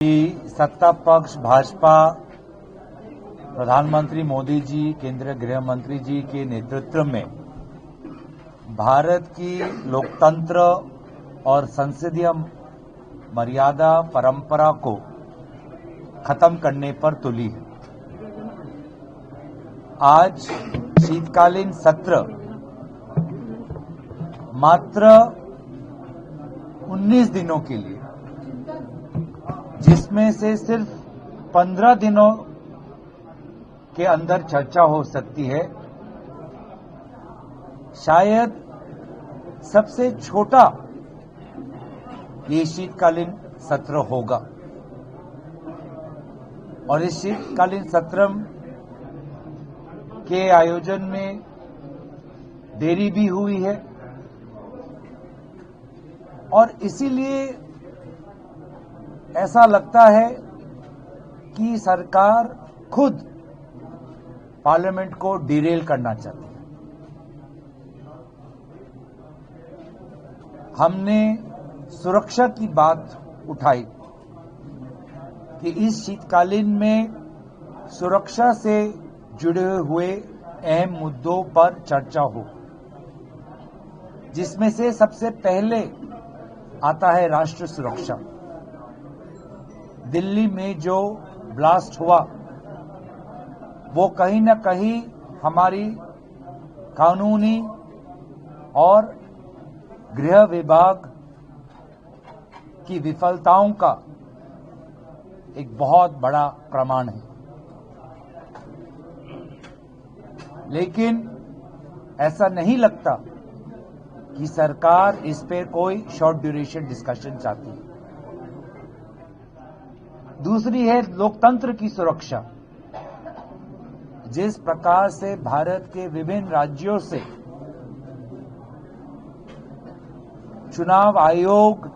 कि सत्ता पक्ष भाजपा प्रधानमंत्री मोदी जी, केंद्रीय गृह मंत्री जी के नेतृत्व में भारत की लोकतंत्र और संसदीय मर्यादा परंपरा को खत्म करने पर तुली है। आज शीतकालीन सत्र मात्र 19 दिनों के लिए, जिसमें से सिर्फ 15 दिनों के अंदर चर्चा हो सकती है, शायद सबसे छोटा ये शीतकालीन सत्र होगा। और इस शीतकालीन सत्र के आयोजन में देरी भी हुई है और इसीलिए ऐसा लगता है कि सरकार खुद पार्लियामेंट को डिरेल करना चाहती है। हमने सुरक्षा की बात उठाई कि इस शीतकालीन में सुरक्षा से जुड़े हुए अहम मुद्दों पर चर्चा हो, जिसमें से सबसे पहले आता है राष्ट्र सुरक्षा। दिल्ली में जो ब्लास्ट हुआ वो कहीं न कहीं हमारी कानूनी और गृह विभाग की विफलताओं का एक बहुत बड़ा प्रमाण है। लेकिन ऐसा नहीं लगता कि सरकार इस पर कोई शॉर्ट ड्यूरेशन डिस्कशन चाहती है। दूसरी है लोकतंत्र की सुरक्षा। जिस प्रकार से भारत के विभिन्न राज्यों से चुनाव आयोग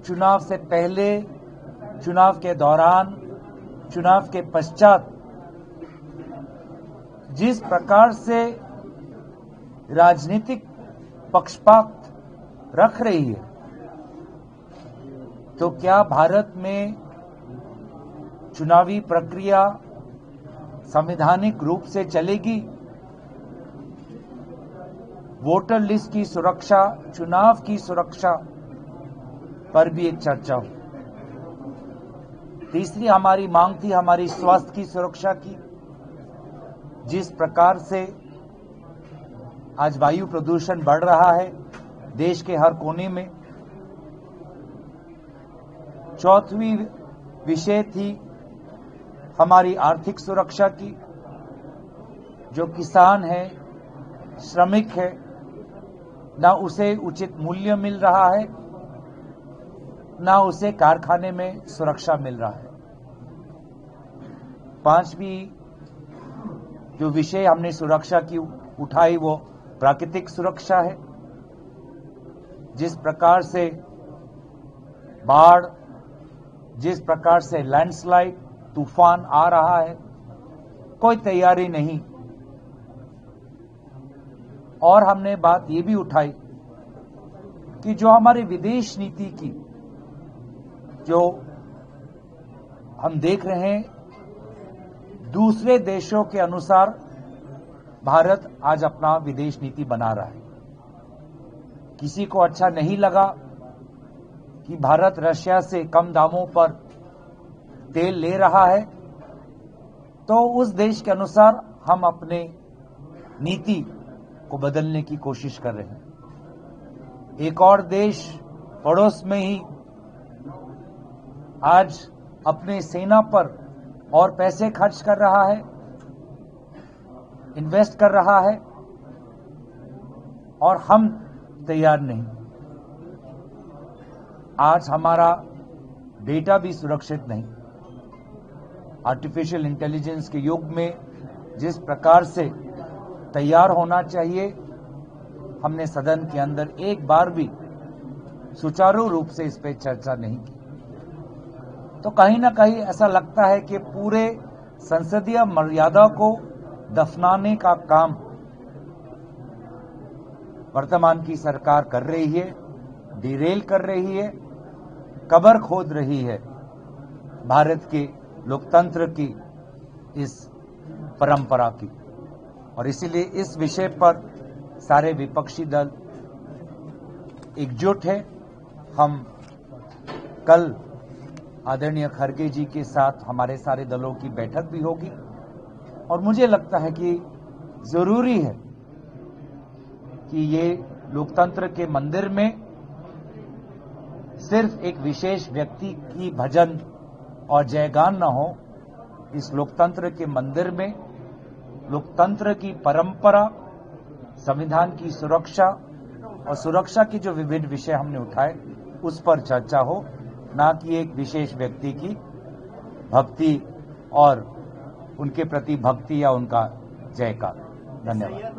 चुनाव से पहले, चुनाव के दौरान, चुनाव के पश्चात जिस प्रकार से राजनीतिक पक्षपात रख रही है, तो क्या भारत में चुनावी प्रक्रिया संवैधानिक रूप से चलेगी? वोटर लिस्ट की सुरक्षा, चुनाव की सुरक्षा पर भी एक चर्चा हो। तीसरी हमारी मांग थी हमारी स्वास्थ्य की सुरक्षा की। जिस प्रकार से आज वायु प्रदूषण बढ़ रहा है देश के हर कोने में। चौथी विषय थी हमारी आर्थिक सुरक्षा की। जो किसान है, श्रमिक है, ना उसे उचित मूल्य मिल रहा है, ना उसे कारखाने में सुरक्षा मिल रहा है। पांचवी जो विषय हमने सुरक्षा की उठाई वो प्राकृतिक सुरक्षा है। जिस प्रकार से बाढ़, जिस प्रकार से लैंडस्लाइड, तूफान आ रहा है, कोई तैयारी नहीं। और हमने बात ये भी उठाई कि जो हमारी विदेश नीति की जो हम देख रहे हैं, दूसरे देशों के अनुसार भारत आज अपना विदेश नीति बना रहा है। किसी को अच्छा नहीं लगा कि भारत रशिया से कम दामों पर तेल ले रहा है, तो उस देश के अनुसार हम अपने नीति को बदलने की कोशिश कर रहे हैं। एक और देश पड़ोस में ही आज अपने सेना पर और पैसे खर्च कर रहा है, इन्वेस्ट कर रहा है, और हम तैयार नहीं। आज हमारा डेटा भी सुरक्षित नहीं। आर्टिफिशियल इंटेलिजेंस के युग में जिस प्रकार से तैयार होना चाहिए, हमने सदन के अंदर एक बार भी सुचारू रूप से इस पर चर्चा नहीं की। तो कहीं ना कहीं ऐसा लगता है कि पूरे संसदीय मर्यादा को दफनाने का काम वर्तमान की सरकार कर रही है, डिरेल कर रही है कब्र खोद रही है भारत के लोकतंत्र की इस परंपरा की। और इसीलिए इस विषय पर सारे विपक्षी दल एकजुट है। हम कल आदरणीय खड़गे जी के साथ हमारे सारे दलों की बैठक भी होगी और मुझे लगता है कि जरूरी है कि ये लोकतंत्र के मंदिर में सिर्फ एक विशेष व्यक्ति की भजन और जयगान न हो। इस लोकतंत्र के मंदिर में लोकतंत्र की परंपरा, संविधान की सुरक्षा और सुरक्षा के जो विविध विषय हमने उठाए उस पर चर्चा हो, ना कि एक विशेष व्यक्ति की भक्ति और उनके प्रति भक्ति या उनका जयकार। धन्यवाद।